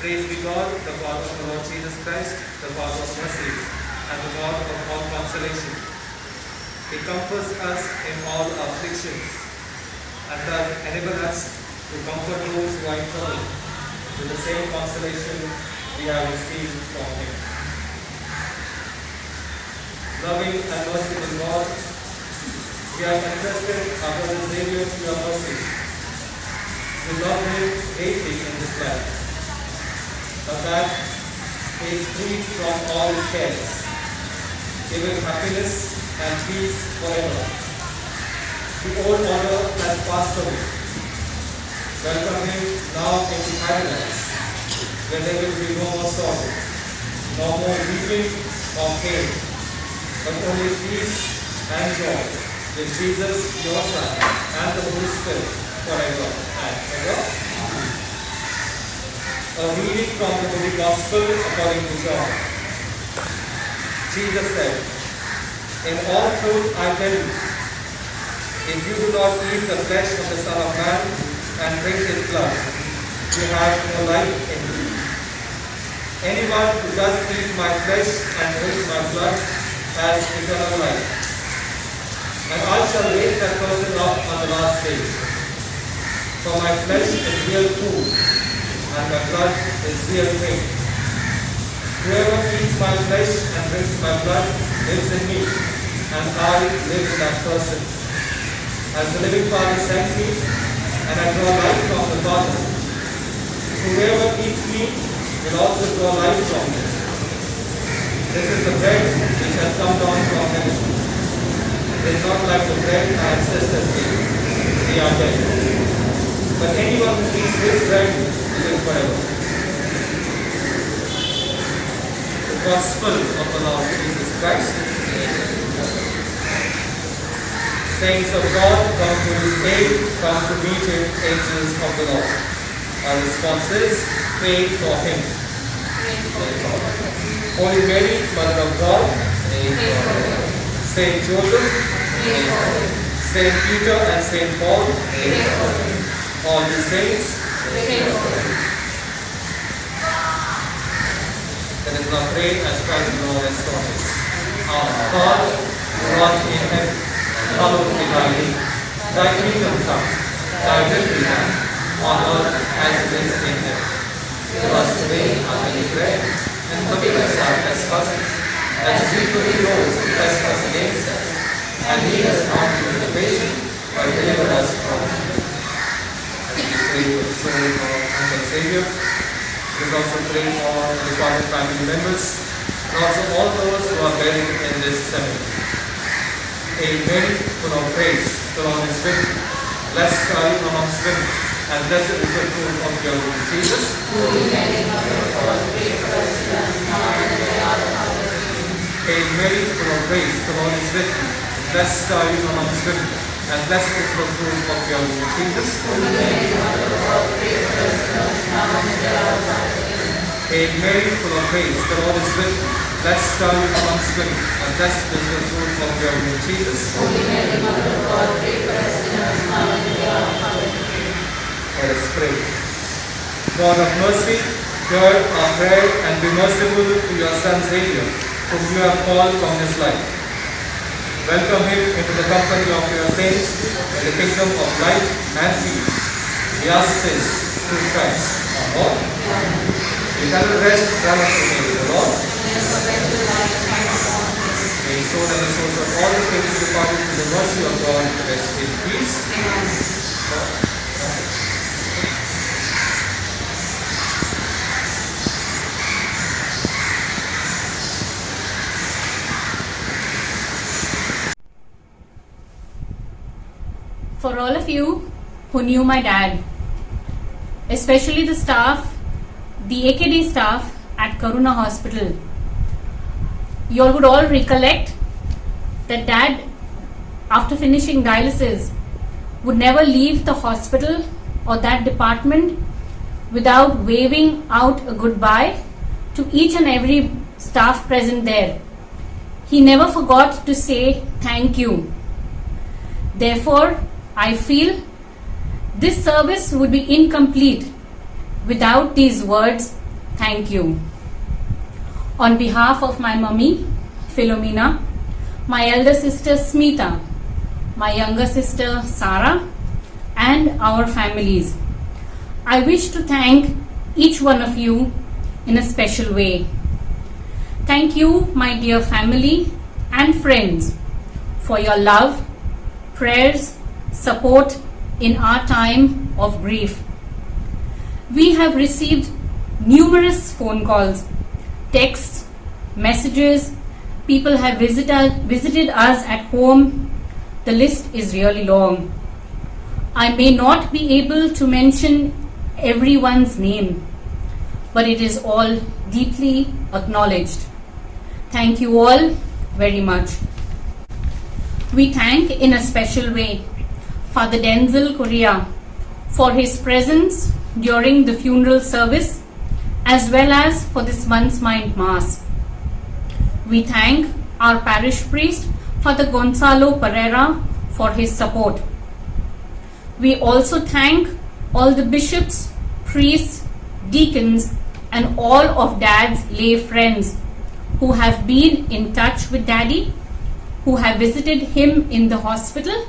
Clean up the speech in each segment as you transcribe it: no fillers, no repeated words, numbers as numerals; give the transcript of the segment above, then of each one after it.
Praise be God, the Father of the Lord Jesus Christ, the Father of mercies, and the God of all consolation. He comforts us in all our afflictions, and does enable us to comfort those who are in trouble with the same consolation we have received from Him. Loving and merciful God, we have entrusted our brother Xavier to your mercy. We love him greatly in this life, but that he is free from all his cares, giving happiness and peace forever. The old order has passed away. Welcome him now into paradise, where there will be no more sorrow, no more weeping or pain, but only peace and joy with Jesus, your Son, and the Holy Spirit forever and ever. A reading from the Holy Gospel according to John. Jesus said, "In all truth I tell you, if you do not eat the flesh of the Son of Man and drink his blood, you have no life in you. Anyone who does eat my flesh and drinks my blood has eternal life. And I shall raise that person up on the last day. For my flesh is real food, and my blood is real drink. Whoever eats my flesh and drinks my blood lives in me, and I live in that person. As the living Father sent me, and I draw life from the Father. Whoever eats me will also draw life from me. This is the bread which has come down from heaven. It is not like the bread our ancestors ate. They are dead. But anyone who eats this bread will live forever." The Gospel of the Lord Jesus Christ. Saints of God, come to His aid, come to meet Him, angels of the Lord. Our response is, pray for Him. Holy Mary, Mother of God, Saint Joseph, Saint Peter and Saint Paul, all the saints. Let us now pray as Christ the Lord has taught us. Our Father, who art in heaven, hallowed be thy name. Thy kingdom come, thy will be done, on earth as it is in heaven. Give us today our daily bread, and forgive us our trespasses, as we forgive those who trespass against us. And lead us not into temptation, but deliver us from evil. As we pray for the soul of Uncle Xavier, we also pray for the departed family members, and also all those who are buried in this cemetery. Hail Mary, full of grace, the Lord is with you. Blessed are you amongst women, and blessed is the fruit of your womb, Jesus. Holy Mary, Mother of God, pray for us sinners, now and at the hour of our death. Hail Mary, full of grace, the Lord is with you. Blessed are you amongst women, and blessed is the fruit of your womb, Jesus. Holy Mary, Mother of God, pray for us sinners, now and at the hour of our death. Hail Mary, full of grace, the Lord is with you. Blessed are you amongst women, and blessed is the fruit of your womb, Jesus. Holy Mary, Mother of God, pray for us sinners, now and at the hour of our death. Let us pray. God of mercy, hear our prayer and be merciful to your Son Xavier, whom you have called from this life. Welcome him into the company of your saints in the kingdom of light and peace. We ask this through Christ our Lord. Eternal rest, grant us in the Lord. May his soul and the souls of all the faithful departed to the mercy of God rest in peace. For all of you who knew my dad, especially the staff, the AKD staff at Karuna Hospital, you all would all recollect that dad, after finishing dialysis, would never leave the hospital or that department without waving out a goodbye to each and every staff present there. He never forgot to say thank you. Therefore, I feel this service would be incomplete without these words thank you. On behalf of my mummy, Philomena, my elder sister Smita, my younger sister Sarah, and our families, I wish to thank each one of you in a special way. Thank you, my dear family and friends, for your love, prayers, support in our time of grief. We have received numerous phone calls, texts, messages. People have visited us at home. The list is really long. I may not be able to mention everyone's name, but it is all deeply acknowledged. Thank you all very much. We thank in a special way Father Denzel Correa for his presence during the funeral service as well as for this month's Mind Mass. We thank our parish priest Father Gonzalo Pereira for his support. We also thank all the bishops, priests, deacons, and all of Dad's lay friends who have been in touch with Daddy, who have visited him in the hospital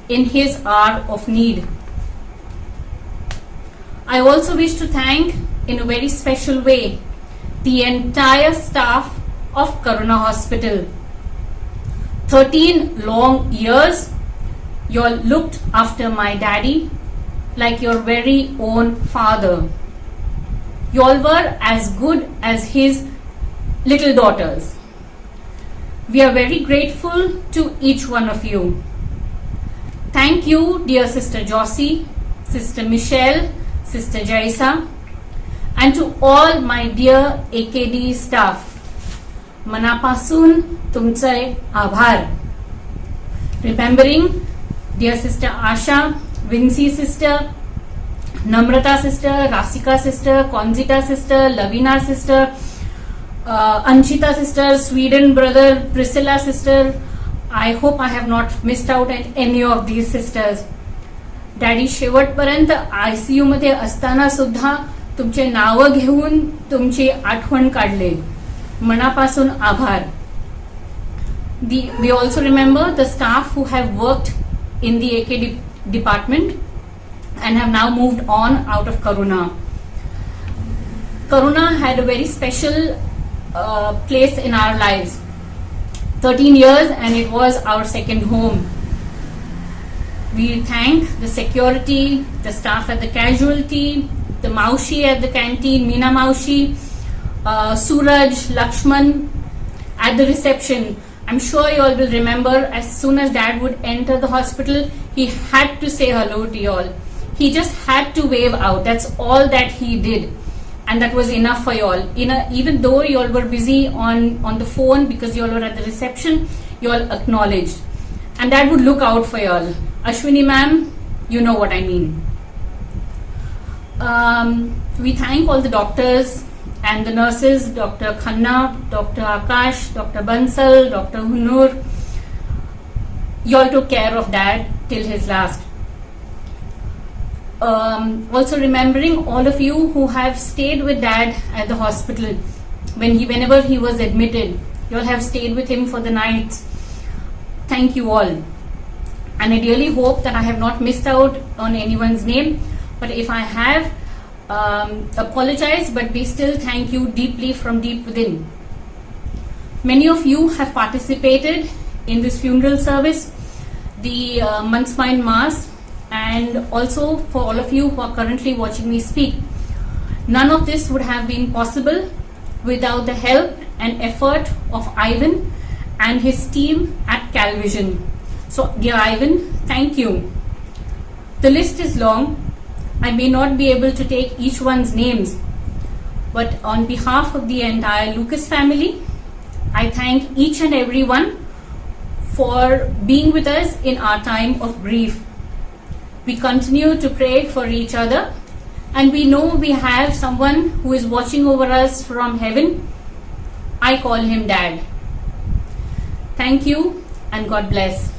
in his hour of need. I also wish to thank in a very special way the entire staff of Karuna Hospital. 13 long years, you all looked after my daddy like your very own father. You all were as good as his little daughters. We are very grateful to each one of you. Thank you, dear Sister Josie, Sister Michelle, Sister Jaisa, and to all my dear AKD staff. Manapasun tumche आभार. Remembering dear Sister Asha, Vinci sister, Namrata sister, Rasika sister, Konzita sister, Lavina sister, Anshita sister, Sweden brother, Priscilla sister. I hope I have not missed out at any of these sisters. Daddy शेवटपर्यंत ICU मध्ये असताना सुद्धा तुमचे नाव घेऊन तुमची आठवण काढले. मनापासून आभार. We also remember the staff who have worked in the AK department and have now moved on out of Karuna. Karuna had a very special place in our lives. 13 years and it was our second home. We thank the security, the staff at the casualty, the Maushi at the canteen, Meena Maushi, Suraj, Lakshman at the reception. I'm sure you all will remember as soon as Dad would enter the hospital, he had to say hello to you all. He just had to wave out. That's all that he did. And that was enough for you all. Even though you all were busy on the phone because you all were at the reception, you all acknowledged. And Dad would look out for you all. Ashwini ma'am, you know what I mean. We thank all the doctors and the nurses, Dr. Khanna, Dr. Akash, Dr. Bansal, Dr. Hunur. You all took care of Dad till his last. Also remembering all of you who have stayed with Dad at the hospital whenever he was admitted. You all have stayed with him for the nights. Thank you all. And I really hope that I have not missed out on anyone's name. But if I have, apologize, but we still thank you deeply from deep within. Many of you have participated in this funeral service, the Month's Mind Mass, and also for all of you who are currently watching me speak. None of this would have been possible without the help and effort of Ivan and his team at CalVision. So, dear Ivan, thank you. The list is long. I may not be able to take each one's names, but on behalf of the entire Lucas family, I thank each and every one for being with us in our time of grief. We continue to pray for each other, and we know we have someone who is watching over us from heaven. I call him Dad. Thank you and God bless.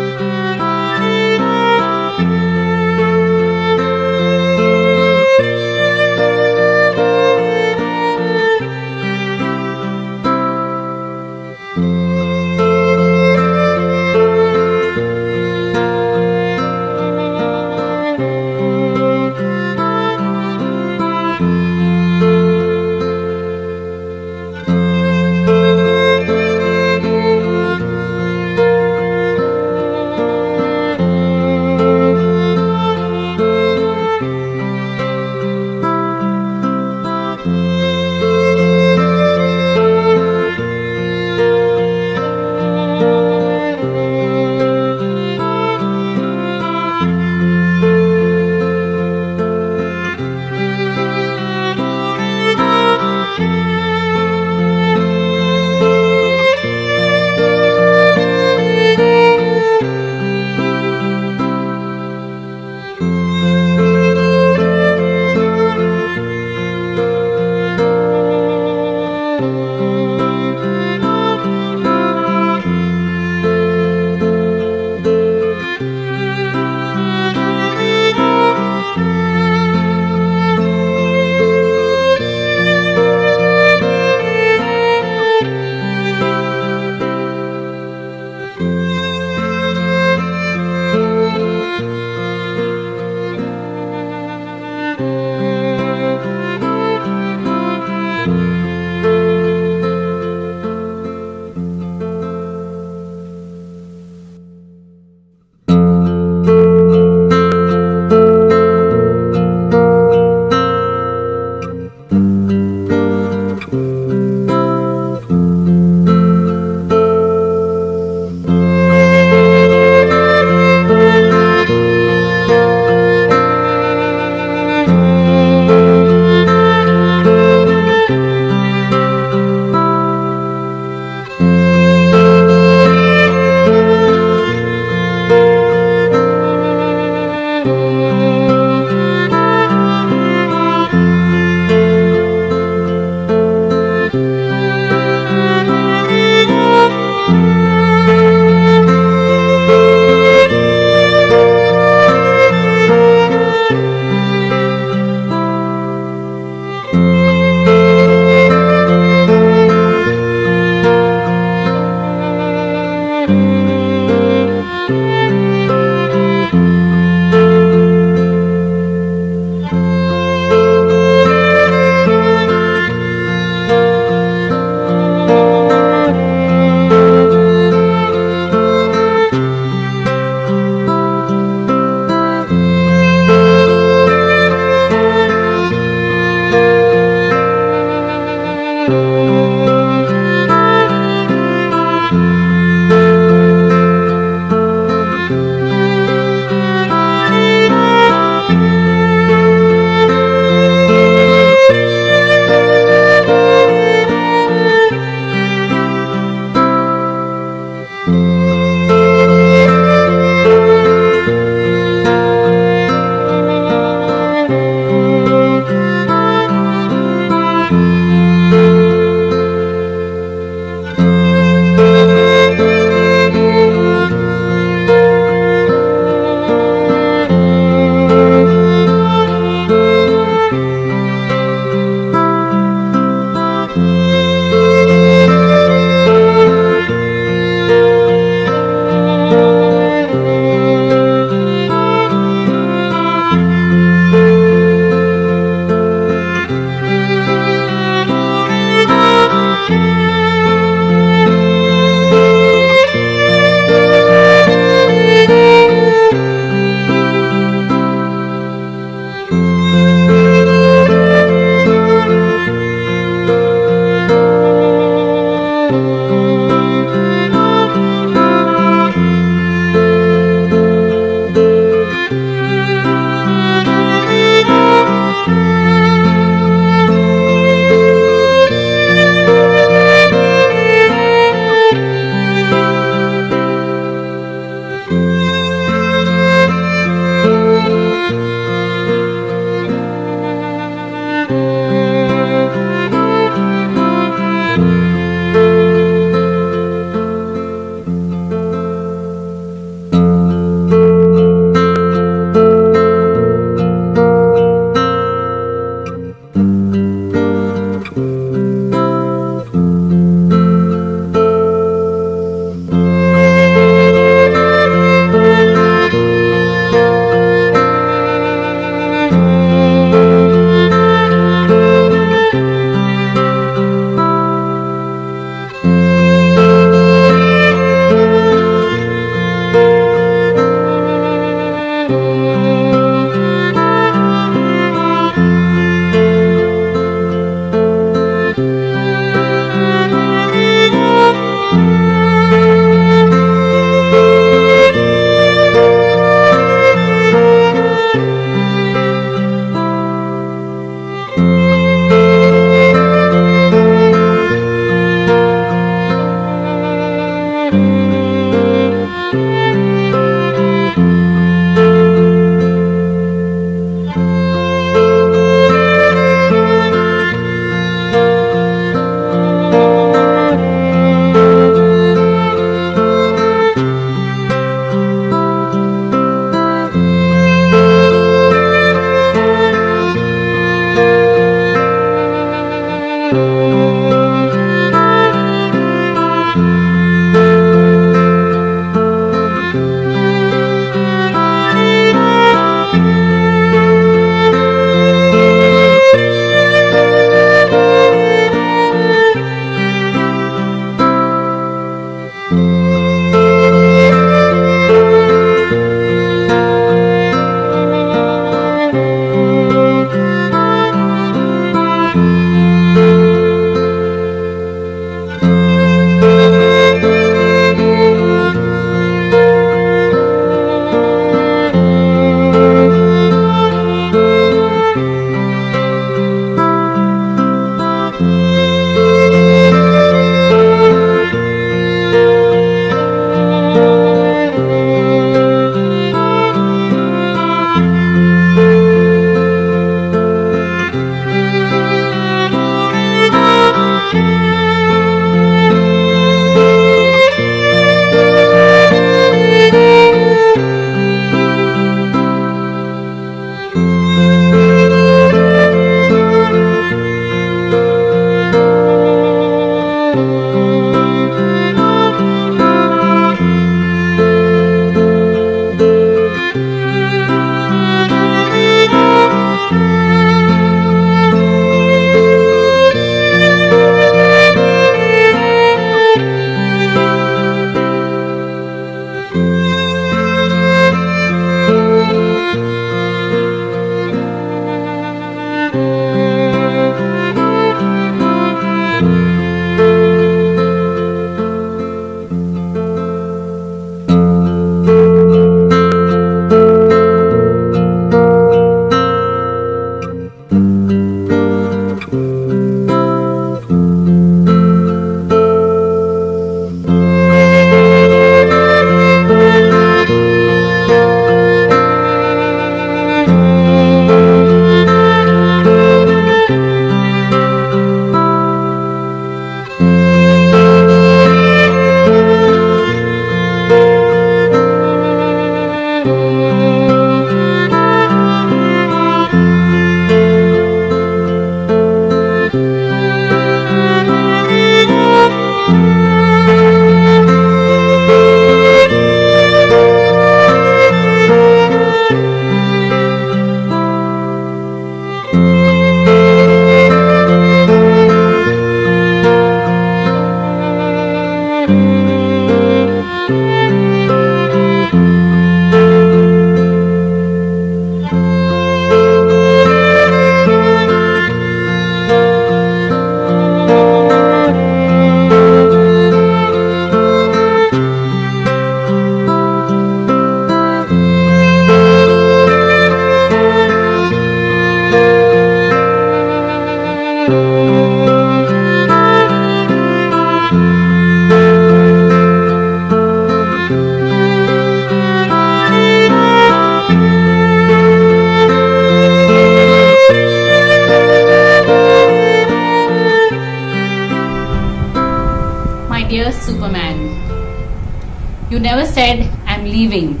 You never said, I'm leaving.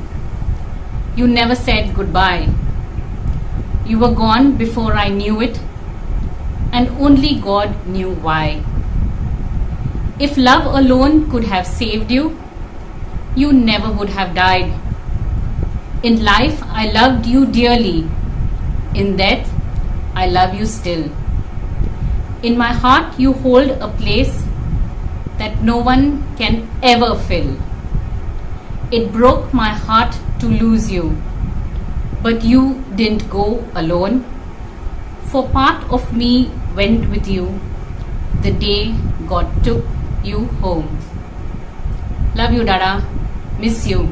You never said goodbye. You were gone before I knew it, and only God knew why. If love alone could have saved you, you never would have died. In life, I loved you dearly. In death, I love you still. In my heart, you hold a place that no one can ever fill. It broke my heart to lose you, but you didn't go alone, for part of me went with you the day God took you home. Love you, Dada. Miss you.